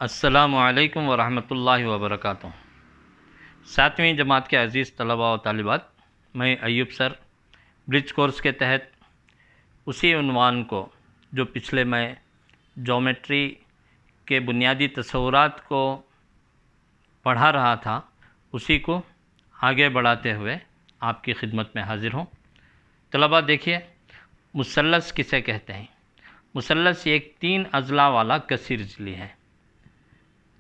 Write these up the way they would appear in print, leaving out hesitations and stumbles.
अस्सलामुअलैकुम वरहमतुल्लाहि वबरकातुहू। 7वीं जमात के अज़ीज़ तलबा व तालिबात, मैं अयूब सर ब्रिज कोर्स के तहत उसी उन्वान को जो पिछले मैं ज्योमेट्री के बुनियादी तस्वुरात को पढ़ा रहा था, उसी को आगे बढ़ाते हुए आपकी खिदमत में हाज़िर हूँ। तलबा देखिए, मुसल्लस किसे कहते हैं। मुसल्लस एक 3 अज़ला वाला कसीर ज़िली है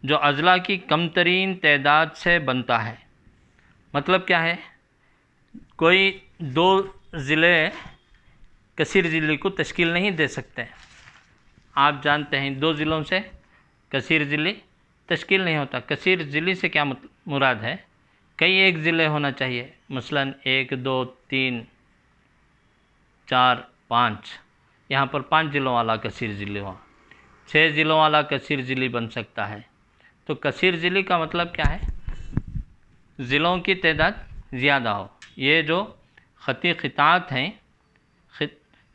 जो अज़ला की कम तरीन तादाद से बनता है। मतलब क्या है, कोई 2 ज़िले कसीर ज़िली को तश्कील नहीं दे सकते। आप जानते हैं 2 ज़िलों से कसीर ज़िली तश्कील नहीं होता। कसीर ज़िली से क्या मुराद है, कई एक ज़िले होना चाहिए। मसलन 1, 2, 3, 4, 5, यहाँ पर 5 ज़िलों वाला कसीर ज़िली हो, 6 ज़िलों वाला कसीर ज़िली बन सकता है। तो कसीर ज़िली का मतलब क्या है, ज़िलों की तादाद ज़्यादा हो। ये जो ख़ती ख़ितात हैं,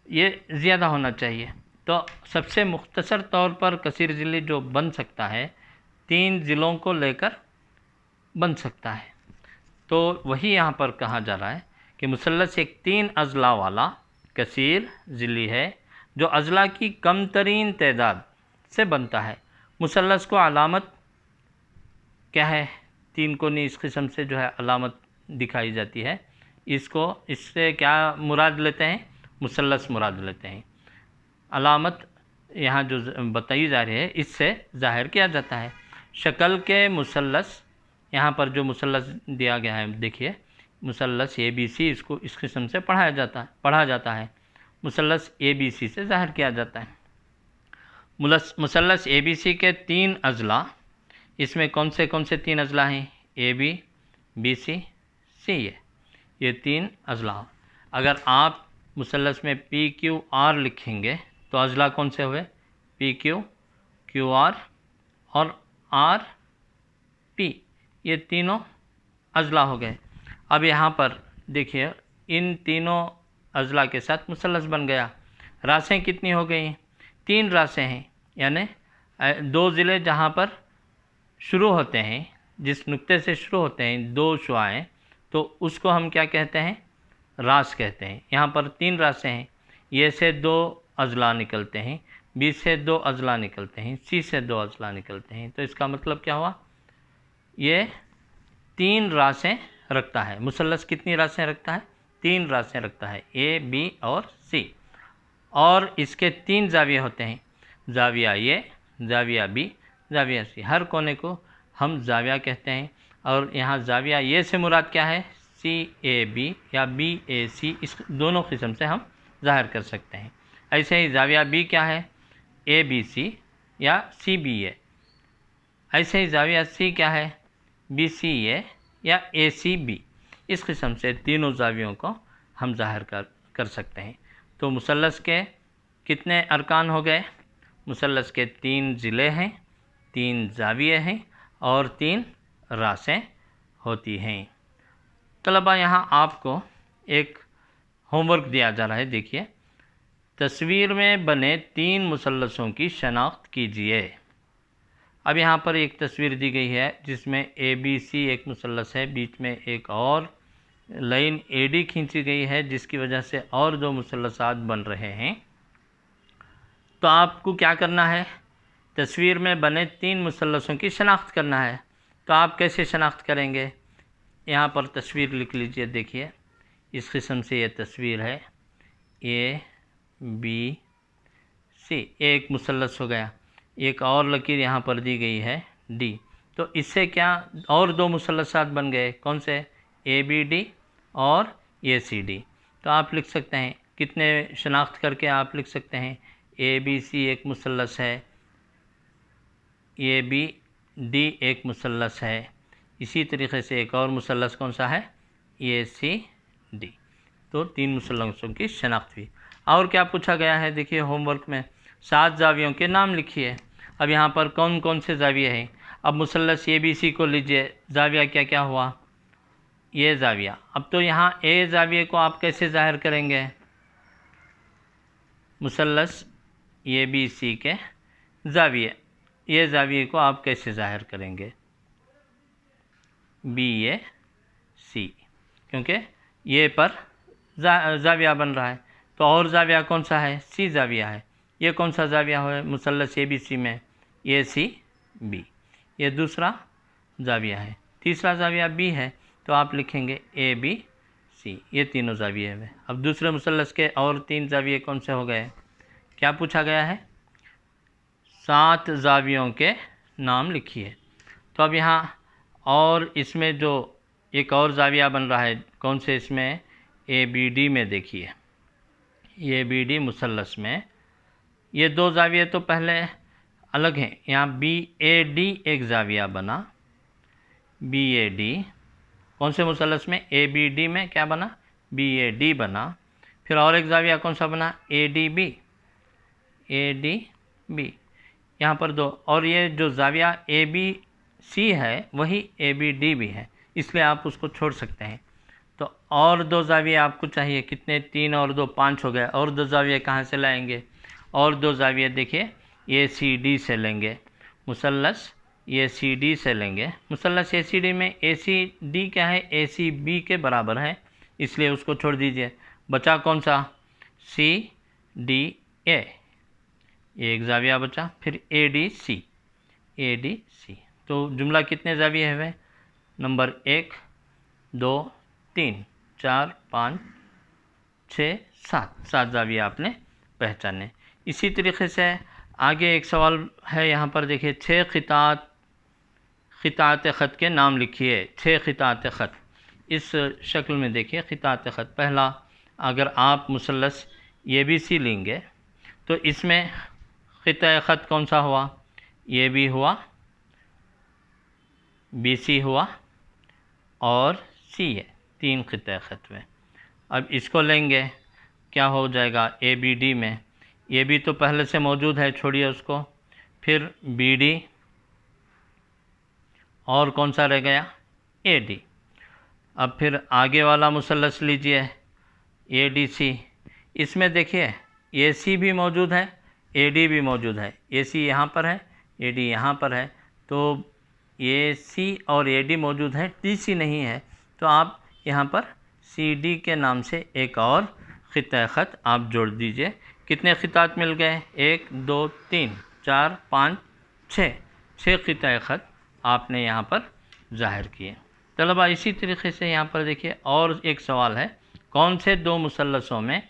ये ज़्यादा होना चाहिए। तो सबसे मुख्तसर तौर पर कसीर ज़िली जो बन सकता है, 3 ज़िलों को लेकर बन सकता है। तो वही यहाँ पर कहा जा रहा है कि मुसल्लस एक 3 अज़ला वाला कसीर ज़िली है जो अज़ला की कम तरीन तादाद से बनता है। मुसल्लस को अलामत क्या है, 3 कोनी इस किस्म से जो है अलामत दिखाई जाती है। इससे क्या मुराद लेते हैं, मुसल्लस मुराद लेते हैं। अलामत यहाँ जो बताई जा रही है, इससे ज़ाहिर किया जाता है। शक्ल के मुसल्लस, यहाँ पर जो मुसल्लस दिया गया है, देखिए मुसल्लस ABC, इसको इस किस्म से पढ़ा जाता है। मुसल्लस ABC से ज़ाहिर किया जाता है। मुसल्लस ABC के 3 अज़ला, इसमें कौन से 3 अज़ला हैं, AB, BC, C। ये 3 अज़ला। अगर आप मुसल्लस में PQR लिखेंगे तो अज़ला कौन से हुए, PQ, QR और RP, ये तीनों अज़ला हो गए। अब यहाँ पर देखिए, इन तीनों अज़ला के साथ मुसल्लस बन गया। रासें कितनी हो गई, 3 रासें हैं। यानी 2 ज़िले जहाँ पर शुरू होते हैं, जिस नुक्ते से शुरू होते हैं 2 शुआएँ, तो उसको हम क्या कहते हैं, रास कहते हैं। यहाँ पर 3 रासें हैं। ये से 2 अज़ला निकलते हैं, बी से 2 अज़ला निकलते हैं, सी से 2 अज़ला निकलते हैं। तो इसका मतलब क्या हुआ, ये 3 रासें रखता है। मुसल्लस कितनी रासें रखता है, 3 रासें रखता है, A, B और C। और इसके 3 ज़ाविये होते हैं, ज़ाविया A, ज़ाविया B, ज़ाविया C। हर कोने को हम ज़ाविया कहते हैं। और यहाँ ज़ाविया A से मुराद क्या है, CAB या BAC, इस दोनों किस्म से हम ज़ाहिर कर सकते हैं। ऐसे ही ज़ाविया B क्या है, ABC या CBA। ऐसे ही ज़ाविया C क्या है, BCA या ACB। इस किस्म से तीनों ज़ावियों को हम ज़ाहिर कर सकते हैं। तो मुसल्लस के कितने अरकान हो गए, मुसल्लस के 3 ज़िले हैं, 3 ज़ाविये हैं और 3 रासें होती हैं। तलबा, यहाँ आपको एक होमवर्क दिया जा रहा है। देखिए, तस्वीर में बने 3 मुसल्लसों की शनाख्त कीजिए। अब यहाँ पर एक तस्वीर दी गई है जिसमें ABC एक मुसल्लस है, बीच में एक और लाइन AD खींची गई है, जिसकी वजह से और 2 मुसल्लसात बन रहे हैं। तो आपको क्या करना है, तस्वीर में बने 3 मुसल्लसों की शनाख्त करना है। तो आप कैसे शनाख्त करेंगे, यहाँ पर तस्वीर लिख लीजिए। देखिए, इस किस्म से ये तस्वीर है, ABC, एक मुसल्लस हो गया। एक और लकीर यहाँ पर दी गई है D। तो इससे क्या और 2 मुसल्लसात बन गए, कौन से, ABD और ACD। तो आप लिख सकते हैं, कितने शनाख्त करके आप लिख सकते हैं, ABC एक मुसल्लस है, ABD एक मुसल्लस है, इसी तरीके से एक और मुसल्लस कौन सा है, ACD। तो 3 मुसल्लसों की शनाख्त हुई। और क्या पूछा गया है, देखिए होमवर्क में 7 ज़ावियों के नाम लिखिए। अब यहाँ पर कौन कौन से ज़ाविये हैं। अब मुसल्लस ABC को लीजिए, ज़ाविया क्या क्या हुआ, ये ज़ाविया। अब तो यहाँ A ज़ाविये को आप कैसे ज़ाहिर करेंगे, मुसल्लस ABC के ज़ाविये ये ज़ाविये को आप कैसे ज़ाहिर करेंगे, BAC, क्योंकि ये पर ज़ाविया बन रहा है। तो और ज़ाविया कौन सा है, C ज़ाविया है। ये कौन सा ज़ाविया है मुसल्लस ABC में, ACB, ये दूसरा ज़ाविया है। तीसरा ज़ाविया B है, तो आप लिखेंगे ABC, ये तीनों ज़ाविये हैं। अब दूसरे मुसल्लस के और 3 ज़ाविये कौन से हो गए, क्या पूछा गया है, 7 ज़ावियों के नाम लिखिए। तो अब यहाँ और इसमें जो एक और ज़ाविया बन रहा है, कौन से, इसमें ABD में देखिए, ABD मुसल्लस में ये 2 ज़ाविये तो पहले अलग हैं। यहाँ BAD एक ज़ाविया बना, BAD कौन से मुसल्लस में, ABD में क्या बना, BAD बना। फिर और एक ज़ाविया कौन सा बना, ADB, यहाँ पर 2। और ये जो ज़ाविया ABC है वही ABD भी है, इसलिए आप उसको छोड़ सकते हैं। तो और 2 ज़ाविये आपको चाहिए, कितने, 3 और 2 5 हो गए। और 2 ज़ाविये कहाँ से लाएंगे, और 2 ज़ाविये देखिए ACD से लेंगे, मुसल्लस ACD से लेंगे। मुसल्लस ACD में ACD क्या है, ACB के बराबर है, इसलिए उसको छोड़ दीजिए। बचा कौन सा, CDA, एक ज़ाविया बचा। फिर ADC, तो जुमला कितने ज़ाविये हैं, नंबर 1 2 3 4 5 6 7 ज़ाविये आपने पहचाने। इसी तरीके से आगे एक सवाल है, यहाँ पर देखिए, 6 ख़ितात ख़त के नाम लिखिए। 6 ख़ितात ख़त इस शक्ल में देखिए, ख़ितात ख़त। पहला, अगर आप मुसल्लस ABC लेंगे तो इसमें ख़िता ख़त कौन सा हुआ, AB हुआ, BC हुआ और C है, 3 ख़िता ख़त में। अब इसको लेंगे, क्या हो जाएगा, ABD में, AB तो पहले से मौजूद है, छोड़िए उसको। फिर BD और कौन सा रह गया, AD। अब फिर आगे वाला मुसल्लस लीजिए, ADC। इसमें देखिए AC भी मौजूद है, AD भी मौजूद है। AC यहाँ पर है, AD यहाँ पर है, तो AC और AD मौजूद है, DC नहीं है। तो आप यहाँ पर CD के नाम से एक और ख़िता ख़त आप जोड़ दीजिए। कितने ख़ितात मिल गए, 1 2 3 4 5 6 ख़िता ख़त आपने यहाँ पर ज़ाहिर किए। तलबा इसी तरीके से यहाँ पर देखिए और एक सवाल है, कौन से 2 मुसल्लसों में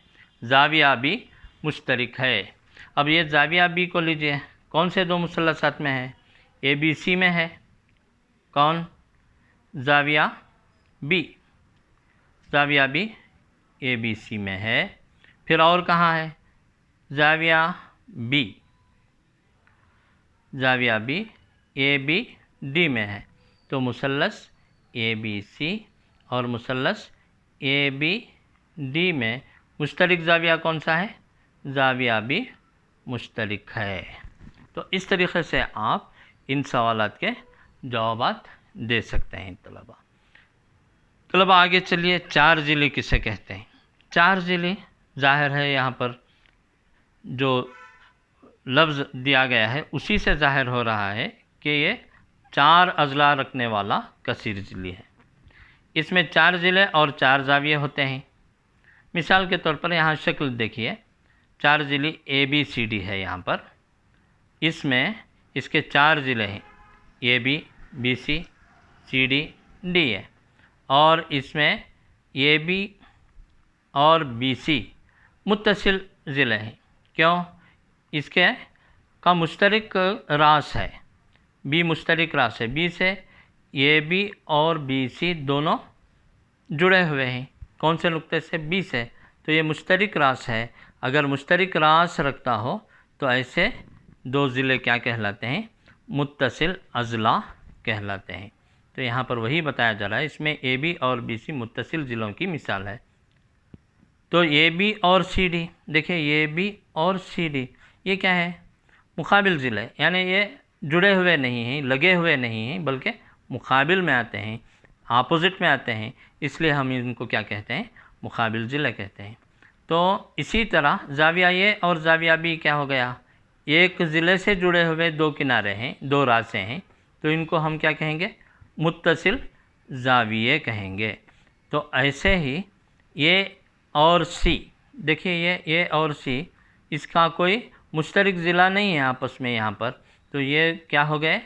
ज़ाविया B मुश्तरिक है। अब ये ज़ाविया B को लीजिए, कौन से 2 मुसल्लसात में है, ABC में है, कौन, ज़ाविया B ABC में है। फिर और कहाँ है, ज़ाविया B ABD में है। तो मुसल्लस ABC और मुसल्लस ABD में मुश्तरिक ज़ाविया कौन सा है, ज़ाविया B मुश्तरिक है। तो इस तरीक़े से आप इन सवालात के जवाबात दे सकते हैं। तलबा आगे चलिए, 4 ज़िले किसे कहते हैं। 4 ज़िले ज़ाहिर है, यहाँ पर जो लफ्ज़ दिया गया है उसी से ज़ाहिर हो रहा है कि ये 4 अज़ला रखने वाला कसीर ज़िले है। इसमें 4 ज़िले और 4 ज़ाविये होते हैं। मिसाल के तौर पर यहाँ शक्ल देखिए, 4 ज़िले ABCD है यहाँ पर, इसमें इसके 4 ज़िले हैं, AB BC CD D है। और इसमें AB और BC मुत्तसिल ज़िले हैं। क्यों, इसके का मुश्तरिक रास है, B मुश्तरिक रास है, B से AB और BC दोनों जुड़े हुए हैं। कौन से नुक्ते से, B से, तो ये मुश्तरिक रास है। अगर मुश्तरिक रास रखता हो तो ऐसे 2 ज़िले क्या कहलाते हैं, मुत्तसिल अज़ला कहलाते हैं। तो यहाँ पर वही बताया जा रहा है, इसमें AB और BC मुत्तसिल ज़िलों की मिसाल है। तो AB और CD, देखिए AB और CD ये क्या है, मुकाबिल ज़िले, यानी ये जुड़े हुए नहीं हैं, लगे हुए नहीं हैं, बल्कि मुकाबिल में आते हैं, आपोजिट में आते हैं, इसलिए हम इनको क्या कहते हैं, मुकाबिल ज़िले कहते हैं। तो इसी तरह ज़ाविया A और ज़ाविया B क्या हो गया, एक ज़िले से जुड़े हुए दो किनारे हैं, दो रास्ते हैं, तो इनको हम क्या कहेंगे? मुत्तसिल ज़ाविये कहेंगे। तो ऐसे ही ये और सी, देखिए ये और सी, इसका कोई मुश्तरक ज़िला नहीं है आपस में यहाँ पर, तो ये क्या हो गए?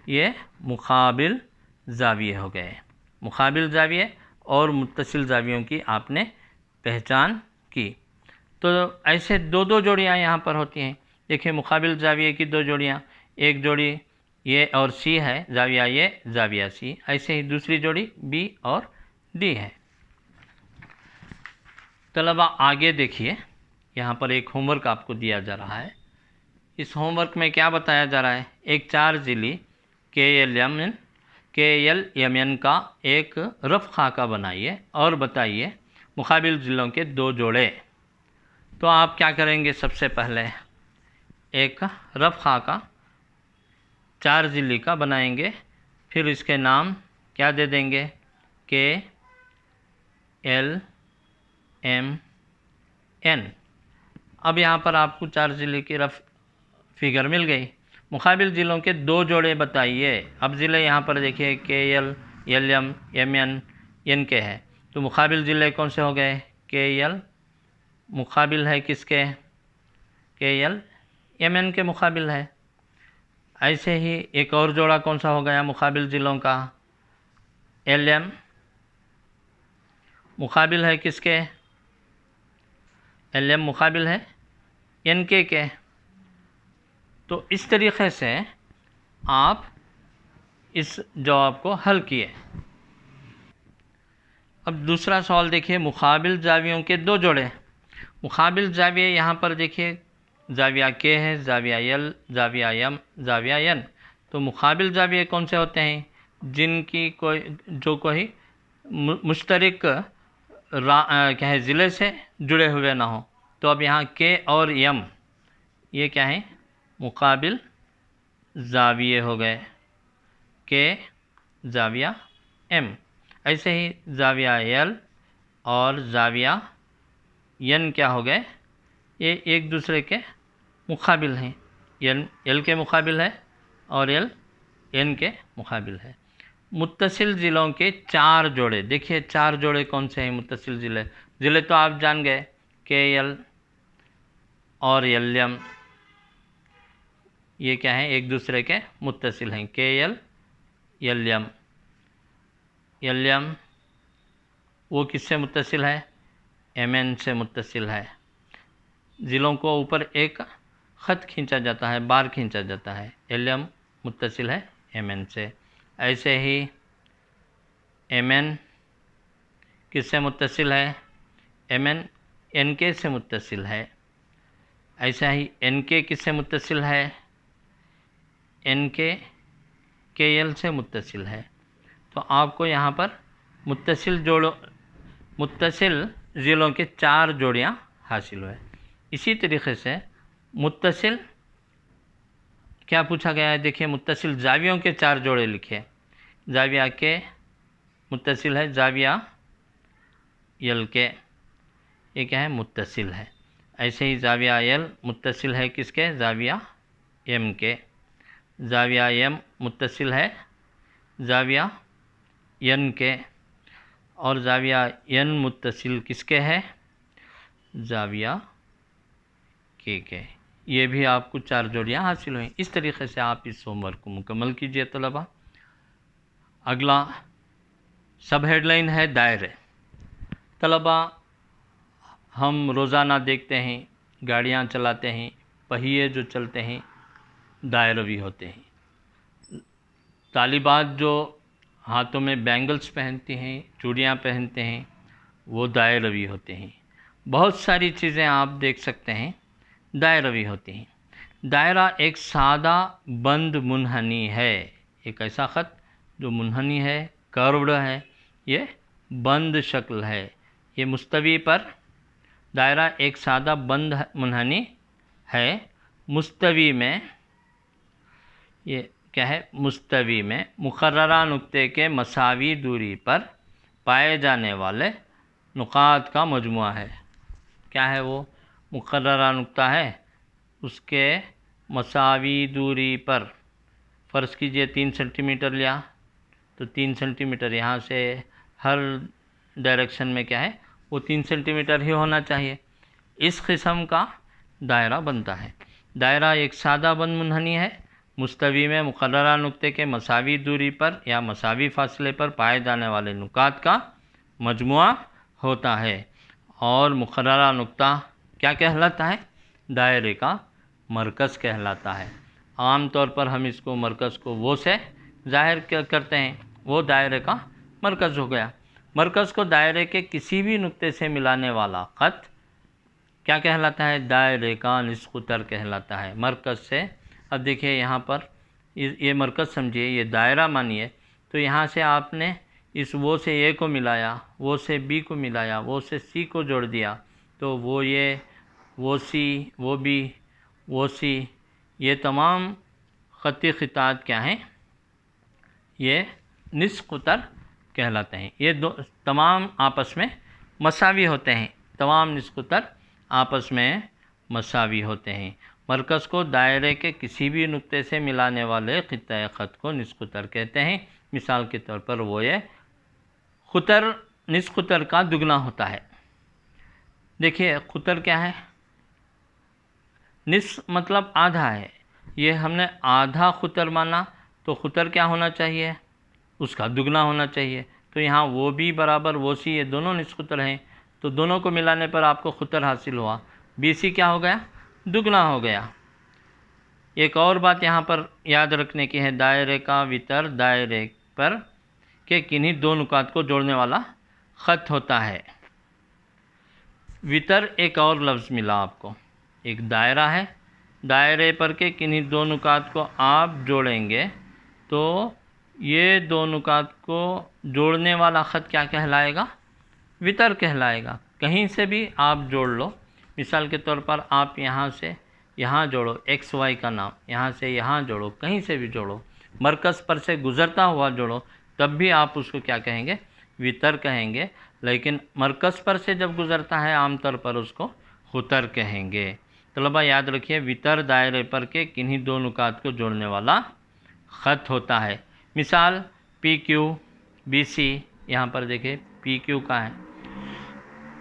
ये मुकाबिल ज़ाविये हो गए। मुकाबिल ज़ाविये और मुत्तसिल ज़ावियों की आपने पहचान की। तो ऐसे दो दो जोड़ियाँ यहाँ पर होती हैं। देखिए मुकाबिल ज़ाविये की दो जोड़ियाँ, एक जोड़ी ये और सी है, ज़ाविया ये ज़ाविया सी, ऐसे ही दूसरी जोड़ी बी और डी है। तलबा आगे देखिए, यहाँ पर एक होमवर्क आपको दिया जा रहा है। इस होमवर्क में क्या बताया जा रहा है? एक 4 ज़िली KL-MN का एक रफ़ खाका बनाइए और बताइए मुकाबिल ज़िलों के दो जोड़े। तो आप क्या करेंगे? सबसे पहले एक रफ़ खाका 4 ज़िली का बनाएंगे, फिर इसके नाम क्या दे देंगे? KL-MN। अब यहाँ पर आपको 4 ज़िले की रफ़ फिगर मिल गई। मुकाबिल ज़िलों के दो जोड़े बताइए। अब ज़िले यहाँ पर देखिए KL, LM, MN, NK है, तो मुकाबिल ज़िले कौन से हो गए? KL मुकाबिल है किसके? KL MN के मुकाबिल है। ऐसे ही एक और जोड़ा कौन सा हो गया मुकाबिल ज़िलों का? LM मुकाबिल है किसके? LM मुकाबिल है NK के। तो इस तरीक़े से आप इस जवाब को हल किए। अब दूसरा सवाल देखिए, मुकाबिल ज़ावियों के दो जोड़े। मुकाबिल ज़ाविया यहाँ पर देखिए ज़ाविया के है, ज़ाविया यल, ज़ाविया यम, ज़ाविया यन। तो मुकाबिल ज़ाविये कौन से होते हैं? जिनकी कोई मुश्तरक क्या है, ज़िले से जुड़े हुए ना हो। तो अब यहाँ के और यम, ये क्या है? मुकाबिल ज़ाविये हो गए, के ज़ाविया एम। ऐसे ही ज़ाविया यल और ज़ाविया यन क्या हो गए? ये एक दूसरे के मुकाबिल हैं। एल के मुकाबिल है और एल एन के मुकाबिल है। मुत्तसिल ज़िलों के 4 जोड़े, देखिए 4 जोड़े कौन से हैं मुत्तसिल ज़िले तो आप जान गए, KL और LM, ये क्या है? एक दूसरे के मुत्तसिल हैं। KL LM, LM वो किससे मुत्तसिल है? MN से मुत्तसिल है। ज़िलों को ऊपर एक ख़त खींचा जाता है, बार खींचा जाता है। LM मुत्तसिल है MN से। ऐसे ही MN किससे मुत्तसिल है? MN NK से मुत्तसिल है। ऐसा ही NK किससे मुत्तसिल है? NK KL से मुत्तसिल है। तो आपको यहाँ पर मुत्तसिल ज़िलों के 4 जोड़ियाँ हासिल हुए। इसी तरीक़े से मुत्तसिल क्या पूछा गया है? देखिए मुत्तसिल ज़ावियों के 4 जोड़े लिखे। ज़ाविया के मुत्तसिल है ज़ाविया यल के, ये क्या है? मुत्तसिल है। ऐसे ही ज़ाविया यल मुत्तसिल है किसके? ज़ाविया एम के। ज़ाविया एम मुत्तसिल है ज़ाविया यन के, और ज़ाविया यन मुत्तसिल किसके है? ज़ाविया के। ये भी आपको 4 जोड़ियाँ हासिल हुई। इस तरीक़े से आप इस होमवर्क को मुकम्मल कीजिए तलबा। अगला सब हेडलाइन है दायरे। तलबा, हम रोज़ाना देखते हैं, गाड़ियाँ चलाते हैं, पहिए जो चलते हैं दायरवी होते हैं। तालिबात जो हाथों में बैंगल्स पहनती हैं, चूड़ियाँ पहनते हैं, वो दायरवी होते हैं। बहुत सारी चीज़ें आप देख सकते हैं दायरवी होती हैं। दायरा एक सादा बंद मुनहनी है, एक ऐसा ख़त जो मुनहनी है, कर्व्ड है, ये बंद शक्ल है। ये मुस्तवी पर दायरा एक सादा बंद मुनहनी है। मुस्तवी में ये क्या है? मुस्तवी में मुकर्ररा नुक्ते के मसावी दूरी पर पाए जाने वाले नुकात का मजमुआ है। क्या है वो? मुकर्ररा नुक्ता है, उसके मसावी दूरी पर, फ़र्ज़ कीजिए 3 सेंटीमीटर लिया, तो 3 सेंटीमीटर यहाँ से हर डायरेक्शन में क्या है, वो 3 सेंटीमीटर ही होना चाहिए। इस किस्म का दायरा बनता है। दायरा एक सादा बंद मुनहनी है, मुस्तवी में मुकर्ररा नुक्ते के मसावी दूरी पर या मसावी फासले पर पाए जाने वाले नुकात का मजमुआ होता है। और मुकर्ररा नुक्ता क्या कहलाता है? दायरे का मरकज़ कहलाता है। आम तौर पर हम इसको मरकज़ को वो से ज़ाहिर करते हैं, वो दायरे का मरकज़ हो गया। मरकज़ को दायरे के किसी भी नुक्ते से मिलाने वाला ख़त क्या कहलाता है? दायरे का निस्फ़ क़ुतर कहलाता है। मरकज़ से, अब देखिए यहाँ पर ये मरकज़ समझिए, ये दायरा मानिए, तो यहाँ से आपने इस वो से ए को मिलाया, वो से बी को मिलाया, वो से सी को जोड़ दिया, तो वो ये, वो सी, वो बी, वो सी, ये तमाम ख़त्ती ख़ितात क्या हैं? ये निस्फ़ क़ुतर कहलाते हैं। ये दो तमाम आपस में मसावी होते हैं, तमाम निस्फ़ क़ुतर आपस में मसावी होते हैं। मरकज़ को दायरे के किसी भी नुक्ते से मिलाने वाले ख़ित्ता ख़त को निस्फ़ क़ुतर कहते हैं। मिसाल के तौर पर वो ये क़ुतर निस्फ़ क़ुतर का दुगना होता है। देखिए क़ुतर क्या है? निस्फ़ मतलब आधा है। ये हमने आधा क़ुतर माना, तो क़ुतर क्या होना चाहिए? उसका दुगना होना चाहिए। तो यहाँ वो भी बराबर वो सी, ये दोनों निस्फ़ क़ुतर हैं, तो दोनों को मिलाने पर आपको क़ुतर हासिल हुआ। बी सी क्या हो गया? दुगना हो गया। एक और बात यहाँ पर याद रखने की है, दायरे का वितर दायरे पर के किन्हीं दो नुकात को जोड़ने वाला ख़त होता है। वितर एक और लफ्ज़ मिला आपको। एक दायरा है, दायरे पर के किन्हीं दो नुकात को आप जोड़ेंगे तो ये दो नुकात को जोड़ने वाला ख़त क्या कहलाएगा? वितर कहलाएगा। कहीं से भी आप जोड़ लो, मिसाल के तौर पर आप यहाँ से यहाँ जोड़ो, एक्स वाई का नाम, यहाँ से यहाँ जोड़ो, कहीं से भी जोड़ो, मरकज़ पर से गुज़रता हुआ जोड़ो, तब भी आप उसको क्या कहेंगे? वितर कहेंगे। लेकिन मरकज़ पर से जब गुज़रता है आमतौर पर उसको क़ुतर कहेंगे। तलबा याद रखिए, वितर दायरे पर के किन्हीं दो नुकात को जोड़ने वाला ख़त होता है। मिसाल पी क्यू बी सी, यहाँ पर देखिए पी क्यू का है,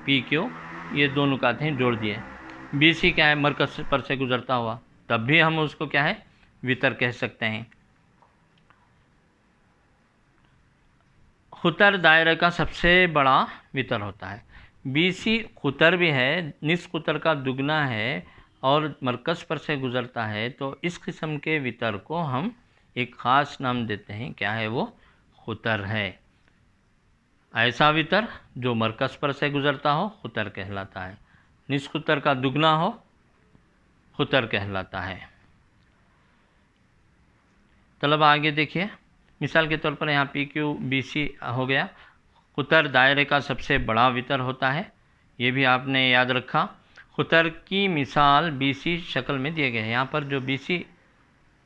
पी क्यू ये दो नुकात हैं, जोड़ दिए। बी सी क्या है? मरकज़ पर से गुज़रता हुआ, तब भी हम उसको क्या है? वितर कह सकते हैं। क़ुतर दायरे का सबसे बड़ा वितर होता है। बी सी क़ुतर भी है, निस्फ़ क़ुतर का दुगना है और मरकज़ पर से गुज़रता है, तो इस किस्म के वितर को हम एक ख़ास नाम देते हैं। क्या है वो? क़ुतर है। ऐसा वितर जो मरकज़ पर से गुज़रता हो क़ुतर कहलाता है, निस्फ़ क़ुतर का दुगना हो क़ुतर कहलाता है। तलबा आगे देखिए, मिसाल के तौर पर यहाँ पी क्यू बी सी हो गया। क़ुतर दायरे का सबसे बड़ा वितर होता है, ये भी आपने याद रखा। क़ुतर की मिसाल बी सी शक्ल में दिए गए हैं। यहाँ पर जो बी सी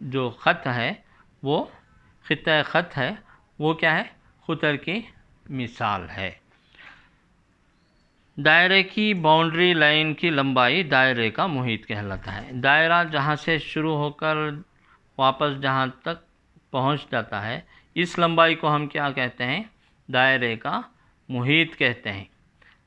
जो ख़त है वो ख़ित्ता ख़त है, वो क्या है? क़ुतर की मिसाल है। दायरे की बाउंड्री लाइन की लंबाई दायरे का मुहीत कहलाता है। दायरा जहाँ से शुरू होकर वापस जहाँ तक पहुँच जाता है, इस लंबाई को हम क्या कहते हैं? दायरे का मुहीत कहते हैं।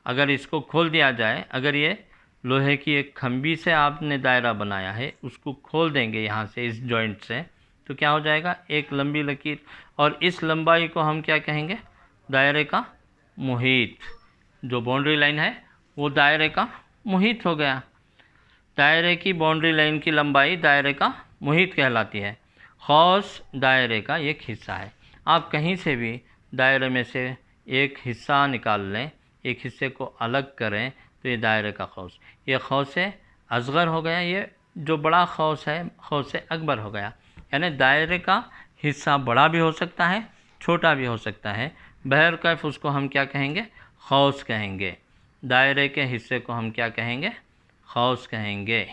अगर इसको खोल दिया जाए, अगर ये लोहे की एक खंबी से आपने दायरा बनाया है, उसको खोल देंगे यहाँ से इस जॉइंट से, तो क्या हो जाएगा? एक लंबी लकीर, और इस लंबाई को हम क्या कहेंगे? दायरे का मुहीत। जो बाउंड्री लाइन है वो दायरे का मुहीत हो गया। दायरे की बाउंड्री लाइन की लंबाई दायरे का मुहीत कहलाती है। ख़ौस दायरे का एक हिस्सा है। आप कहीं से भी दायरे में से एक हिस्सा निकाल लें, एक हिस्से को अलग करें, तो ये दायरे का ख़ौस, ये ख़ौस असग़र हो गया। ये जो बड़ा ख़ौस है, ख़ौस अकबर हो गया। यानी दायरे का हिस्सा बड़ा भी हो सकता है, छोटा भी हो सकता है। बहरकैफ़ उसको हम क्या कहेंगे? ख़ौस कहेंगे। दायरे के हिस्से को हम क्या कहेंगे? ख़ौस कहेंगे।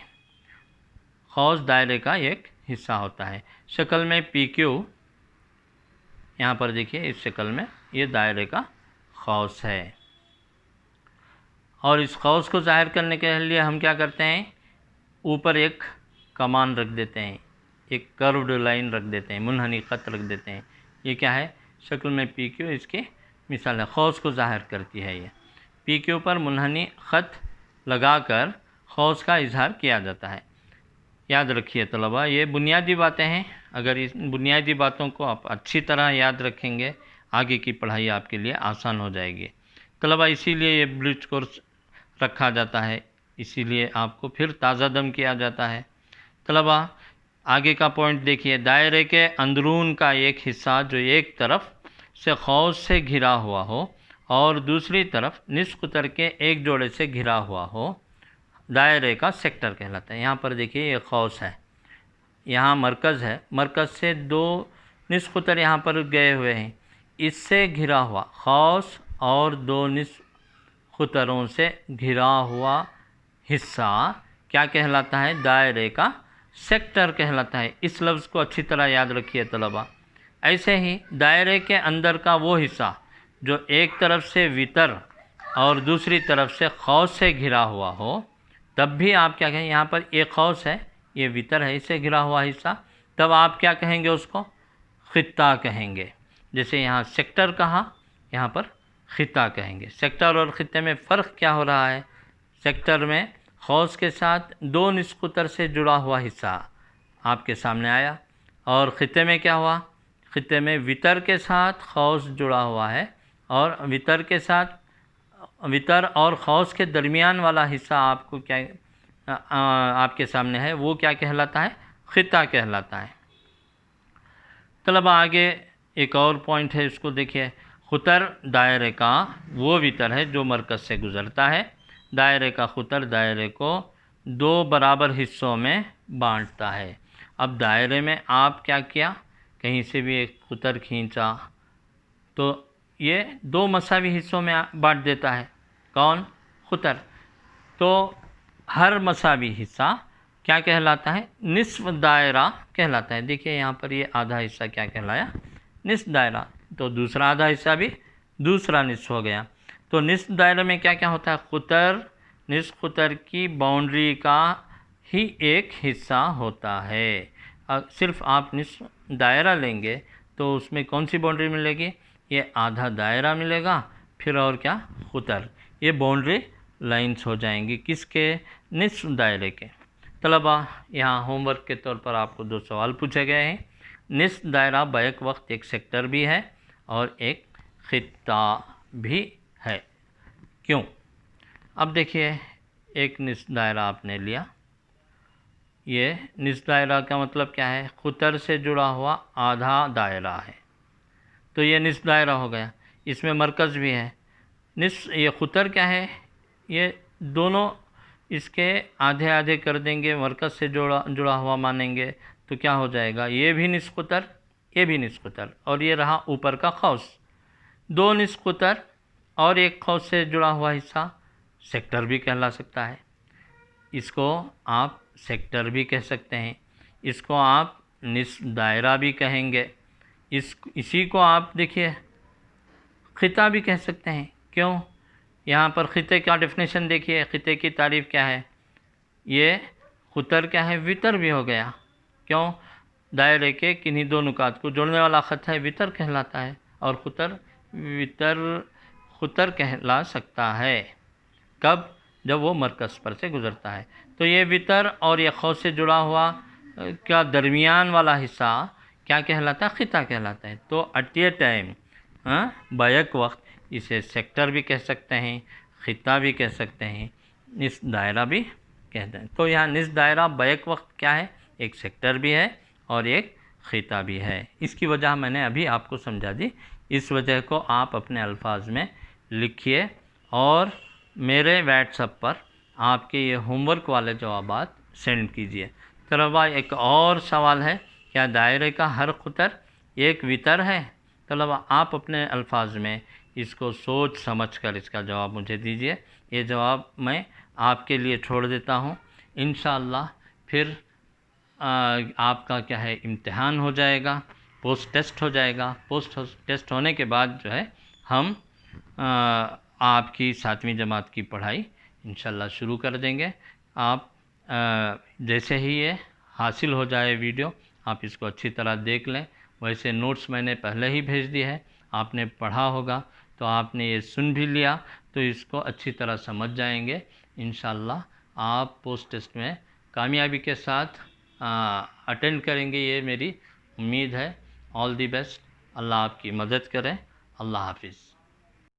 ख़ौस दायरे का एक हिस्सा होता है। शक्ल में पी क्यू, यहाँ पर देखिए इस शक्ल में ये दायरे का ख़ौस है। और इस ख़ौस को ज़ाहिर करने के लिए हम क्या करते हैं? ऊपर एक कमान रख देते हैं, एक कर्व्ड लाइन रख देते हैं, मुनहनी ख़त रख देते हैं। ये क्या है? शक्ल में पी क्यू इसकी मिसाल है, खौस को ज़ाहिर करती है। ये पी क्यू पर मुनहनी ख़त लगाकर खौस का इजहार किया जाता है। याद रखिए तलबा, ये बुनियादी बातें हैं। अगर इस बुनियादी बातों को आप अच्छी तरह याद रखेंगे, आगे की पढ़ाई आपके लिए आसान हो जाएगी। तलबा, इसीलिए ये ब्लिट्ज कोर्स रखा जाता है, इसीलिए आपको फिर ताज़ा दम किया जाता है। तलबा, आगे का पॉइंट देखिए, दायरे के अंदरून का एक हिस्सा जो एक तरफ से खौस से घिरा हुआ हो और दूसरी तरफ निस्फ कुतर के एक जोड़े से घिरा हुआ हो, दायरे का सेक्टर कहलाता है। यहाँ पर देखिए, ये खौस है, यहाँ मरकज़ है, मरकज़ से दो निस्फ कुतर यहाँ पर गए हुए हैं, इससे घिरा हुआ खौस और दो निस्फ कुतरों से घिरा हुआ हिस्सा क्या कहलाता है? दायरे का सेक्टर कहलाता है। इस लफ्ज़ को अच्छी तरह याद रखिए तलबा। ऐसे ही दायरे के अंदर का वो हिस्सा जो एक तरफ से वितर और दूसरी तरफ से खौस से घिरा हुआ हो, तब भी आप क्या कहें? यहाँ पर एक खौस है, ये वितर है, इससे घिरा हुआ हिस्सा, तब आप क्या कहेंगे? उसको खित्ता कहेंगे। जैसे यहाँ सेक्टर कहा, यहाँ पर खित्ता कहेंगे। सेक्टर और खित्ते में फ़र्क क्या हो रहा है? सेक्टर में खौस के साथ दो निस्फ कुतर से जुड़ा हुआ हिस्सा आपके सामने आया, और खित्ते में क्या हुआ? खित्ते में वितर के साथ खौस जुड़ा हुआ है, और वितर के साथ वितर और खौस के दरमियान वाला हिस्सा आपको क्या आपके सामने है, वो क्या कहलाता है? खित्ता कहलाता है। तलबा, आगे एक और पॉइंट है, इसको देखिए। खुतर दायरे का वो वितर है जो मरकज़ से गुज़रता है। दायरे का खुतर दायरे को दो बराबर हिस्सों में बांटता है। अब दायरे में आप क्या किया? कहीं से भी एक खुतर खींचा तो ये दो मसावी हिस्सों में बांट देता है। कौन? खुतर। तो हर मसावी हिस्सा क्या कहलाता है? निस्फ दायरा कहलाता है। देखिए यहाँ पर ये आधा हिस्सा क्या कहलाया? निस्फ दायरा। तो दूसरा आधा हिस्सा भी दूसरा निस्फ हो गया। तो निस्फ दायरे में क्या क्या होता है? खुतर निस्फ खुतर की बाउंड्री का ही एक हिस्सा होता है। सिर्फ आप निस्फ दायरा लेंगे तो उसमें कौन सी बाउंड्री मिलेगी? ये आधा दायरा मिलेगा, फिर और क्या? खुतर। ये बाउंड्री लाइंस हो जाएंगी किसके? निस्फ दायरे के। तलबा, यहाँ होमवर्क के तौर पर आपको दो सवाल पूछे गए हैं। निस्फ दायरा बैक वक्त एक सेक्टर भी है और एक खित्ता भी है, क्यों? अब देखिए, एक निस्फ दायरा आपने लिया, ये निस्फ दायरा का मतलब क्या है? खुतर से जुड़ा हुआ आधा दायरा है, तो ये निस्फ दायरा हो गया। इसमें मरकज़ भी है। निस्फ ये खुतर क्या है? ये दोनों इसके आधे आधे कर देंगे, मरकज़ से जुड़ा हुआ मानेंगे, तो क्या हो जाएगा? ये भी निस्फ खुतर, ये भी निस्फ खुतर, और ये रहा ऊपर का खौस। दो निस्फ खुतर और एक खौस से जुड़ा हुआ हिस्सा सेक्टर भी कहला सकता है। इसको आप सेक्टर भी कह सकते हैं, इसको आप निस्फ दायरा भी कहेंगे, इसी को आप देखिए खित्ता भी कह सकते हैं। क्यों? यहाँ पर खित्ते का डेफिनेशन देखिए, खित्ते की तारीफ़ क्या है? ये खुतर क्या है? वितर भी हो गया। क्यों? दायरे के किन्हीं दो नुकात को जोड़ने वाला ख़त है, वितर कहलाता है, और खुतर वितर खुतर कहला सकता है। कब? जब वो मरकज़ पर से गुज़रता है। तो ये वितर और ये खौस से जुड़ा हुआ का दरमियान वाला हिस्सा क्या कहलाता है? खित्ता कहलाता है। तो एट ए टाइम बैक वक्त इसे सेक्टर भी कह सकते हैं, खित्ता भी कह सकते हैं, निस्फ दायरा भी कहते हैं। तो यहाँ निस्फ दायरा बैक वक्त क्या है? एक सेक्टर भी है और एक खित्ता भी है। इसकी वजह मैंने अभी आपको समझा दी। इस वजह को आप अपने अल्फाज में लिखिए और मेरे व्हाट्सएप पर आपके ये होमवर्क वाले जवाबात सेंड कीजिए। तलबा, एक और सवाल है, क्या दायरे का हर खुतर एक वितर है? तलबा, आप अपने अल्फाज में इसको सोच समझ कर इसका जवाब मुझे दीजिए। ये जवाब मैं आपके लिए छोड़ देता हूँ। इंशाअल्लाह फिर आपका क्या है, इम्तिहान हो जाएगा, पोस्ट टेस्ट हो जाएगा। पोस्ट टेस्ट होने के बाद जो है हम आपकी 7वीं जमात की पढ़ाई इंशाअल्लाह शुरू कर देंगे। आप जैसे ही ये हासिल हो जाए वीडियो, आप इसको अच्छी तरह देख लें। वैसे नोट्स मैंने पहले ही भेज दिए है, आपने पढ़ा होगा तो आपने ये सुन भी लिया तो इसको अच्छी तरह समझ जाएंगे। इंशाल्लाह आप पोस्ट टेस्ट में कामयाबी के साथ अटेंड करेंगे, ये मेरी उम्मीद है। All the best. अल्लाह आपकी मदद करे। अल्लाह हाफिज़।